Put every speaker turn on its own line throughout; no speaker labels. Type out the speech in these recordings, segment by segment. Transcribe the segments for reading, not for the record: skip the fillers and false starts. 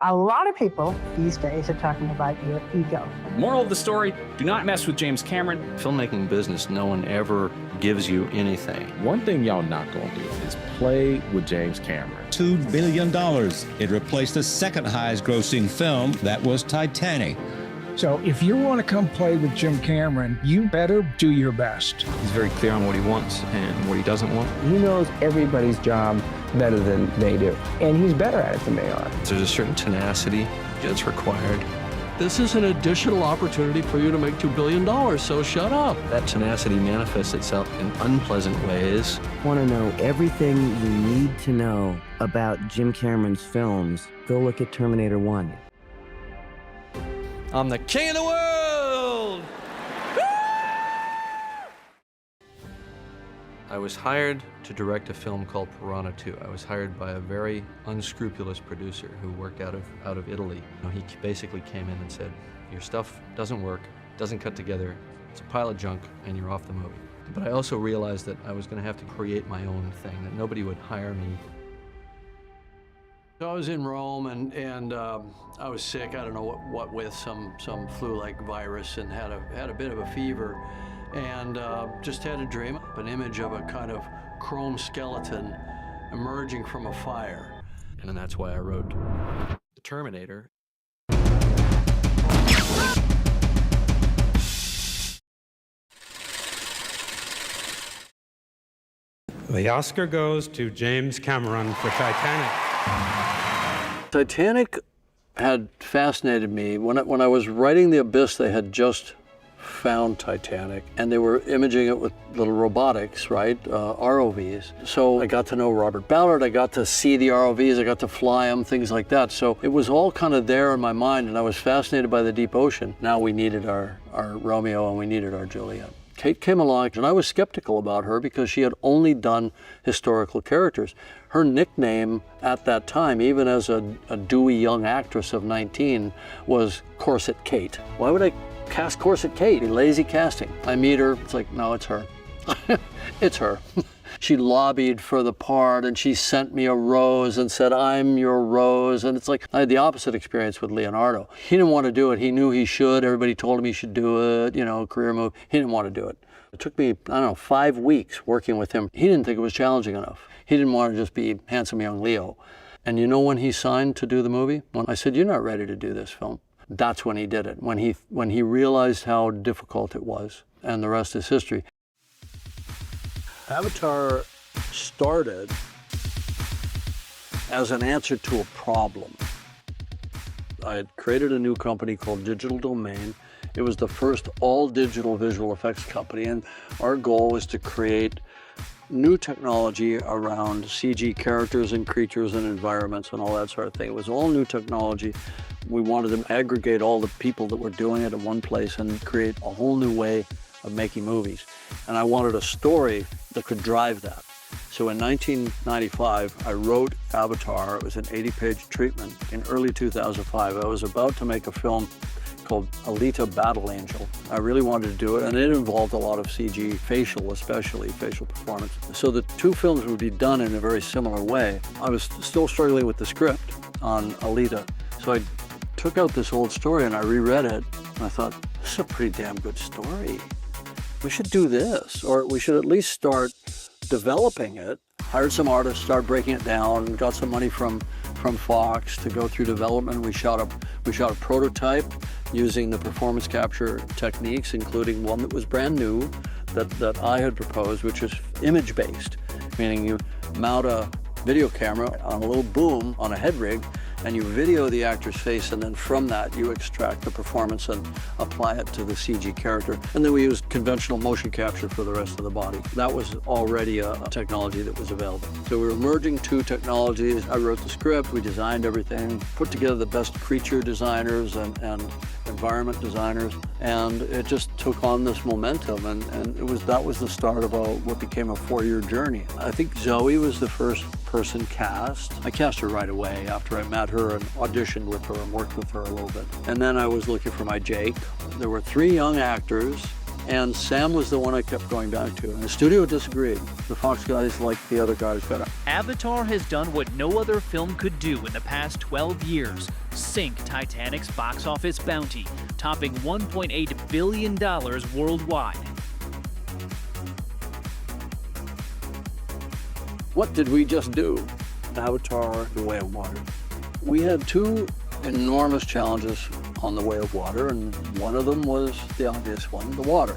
A lot of people these days are talking about your ego.
Moral of the story, do not mess with James Cameron.
Filmmaking business, no one ever gives you anything.
One thing y'all not gonna do is play with James Cameron.
$2 billion. It replaced the second highest grossing film, that was Titanic.
So if you want to come play with Jim Cameron, you better do your best.
He's very clear on what he wants and what he doesn't want.
He knows everybody's job better than they do, and he's better at it than they are.
There's a certain tenacity that's required.
This is an additional opportunity for you to make $2 billion, so shut up.
That tenacity manifests itself in unpleasant ways.
Want to know everything you need to know about Jim Cameron's films? Go look at Terminator 1.
I'm the king of the world! I was hired to direct a film called Piranha 2. I was hired by a very unscrupulous producer who worked out of Italy. He basically came in and said, your stuff doesn't work, doesn't cut together, it's a pile of junk, and you're off the movie. But I also realized that I was going to have to create my own thing, that nobody would hire me.
So I was in Rome, and I was sick. I don't know what with some flu-like virus, and had a bit of a fever, and just had a dream, an image of a kind of chrome skeleton emerging from a fire.
And that's why I wrote The Terminator.
The Oscar goes to James Cameron for Titanic.
Titanic had fascinated me. When I was writing The Abyss, they had just found Titanic, and they were imaging it with little robotics, right? ROVs. So I got to know Robert Ballard, I got to see the ROVs, I got to fly them, things like that. So it was all kind of there in my mind, and I was fascinated by the deep ocean. Now we needed our Romeo and we needed our Juliet. Kate came along, and I was skeptical about her because she had only done historical characters. Her nickname at that time, even as a dewy young actress of 19, was Corset Kate. Why would I cast Corset Kate? Lazy casting. I meet her, it's like, no, it's her. It's her. She lobbied for the part, and she sent me a rose and said, I'm your rose. And it's like, I had the opposite experience with Leonardo. He didn't want to do it. He knew he should. Everybody told him he should do it, career move. He didn't want to do it. It took me, 5 weeks working with him. He didn't think it was challenging enough. He didn't want to just be handsome young Leo. And you know when he signed to do the movie? When I said, you're not ready to do this film. That's when he did it, when he realized how difficult it was. And the rest is history. Avatar started as an answer to a problem. I had created a new company called Digital Domain. It was the first all-digital visual effects company, and our goal was to create new technology around CG characters and creatures and environments and all that sort of thing. It was all new technology. We wanted to aggregate all the people that were doing it in one place and create a whole new way of making movies. And I wanted a story that could drive that. So in 1995, I wrote Avatar. It was an 80-page treatment. In early 2005, I was about to make a film called Alita Battle Angel. I really wanted to do it, and it involved a lot of CG, especially facial performance. So the two films would be done in a very similar way. I was still struggling with the script on Alita. So I took out this old story and I reread it, and I thought, this is a pretty damn good story. We should do this, or we should at least start developing it. Hired some artists, started breaking it down, got some money from Fox to go through development. We shot a prototype using the performance capture techniques, including one that was brand new that I had proposed, which is image-based, meaning you mount a video camera on a little boom on a head rig, and you video the actor's face, and then from that you extract the performance and apply it to the CG character. And then we used conventional motion capture for the rest of the body. That was already a technology that was available. So we were merging two technologies. I wrote the script, we designed everything, put together the best creature designers and environment designers, and it just took on this momentum, and that was the start of what became a 4-year journey. I think Zoe was the first person cast. I cast her right away after I met her and auditioned with her and worked with her a little bit. And then I was looking for my Jake. There were 3 young actors, and Sam was the one I kept going back to. And the studio disagreed. The Fox guys liked the other guys better.
Avatar has done what no other film could do in the past 12 years. sink Titanic's box office bounty, topping $1.8 billion worldwide.
What did we just do? Avatar, The Way of Water. We had two enormous challenges on The Way of Water, and one of them was the obvious one, the water.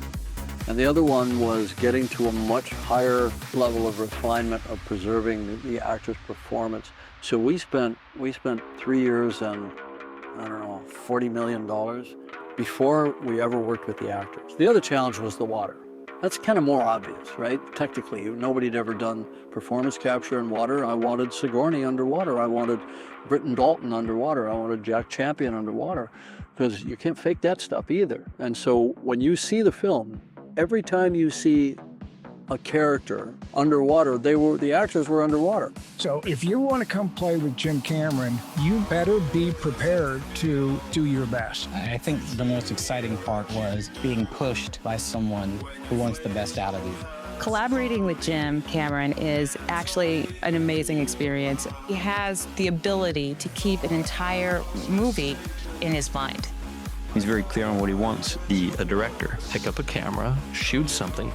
And the other one was getting to a much higher level of refinement of preserving the actor's performance. So we spent 3 years and, I don't know, $40 million before we ever worked with the actors. The other challenge was the water. That's kind of more obvious, right? Technically, nobody had ever done performance capture in water. I wanted Sigourney underwater. I wanted Britton Dalton underwater. I wanted Jack Champion underwater, because you can't fake that stuff either. And so when you see the film, every time you see a character underwater, the actors were underwater.
So if you want to come play with Jim Cameron, you better be prepared to do your best.
I think the most exciting part was being pushed by someone who wants the best out of you.
Collaborating with Jim Cameron is actually an amazing experience. He has the ability to keep an entire movie in his mind.
He's very clear on what he wants. Be a director. Pick up a camera, shoot something.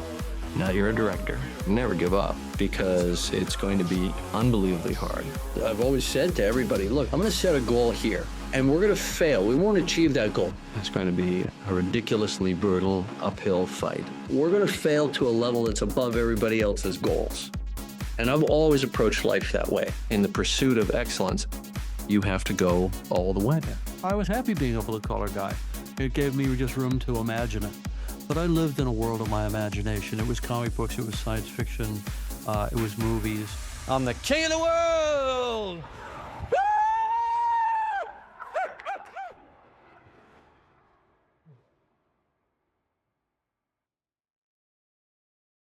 Now you're a director. Never give up, because it's going to be unbelievably hard. I've always said to everybody, look, I'm going to set a goal here, and we're going to fail. We won't achieve that goal. It's going to be a ridiculously brutal uphill fight. We're going to fail to a level that's above everybody else's goals. And I've always approached life that way. In the pursuit of excellence, you have to go all the way.
I was happy being a blue-collar guy. It gave me just room to imagine it. But I lived in a world of my imagination. It was comic books, it was science fiction, it was movies.
I'm the king of the world!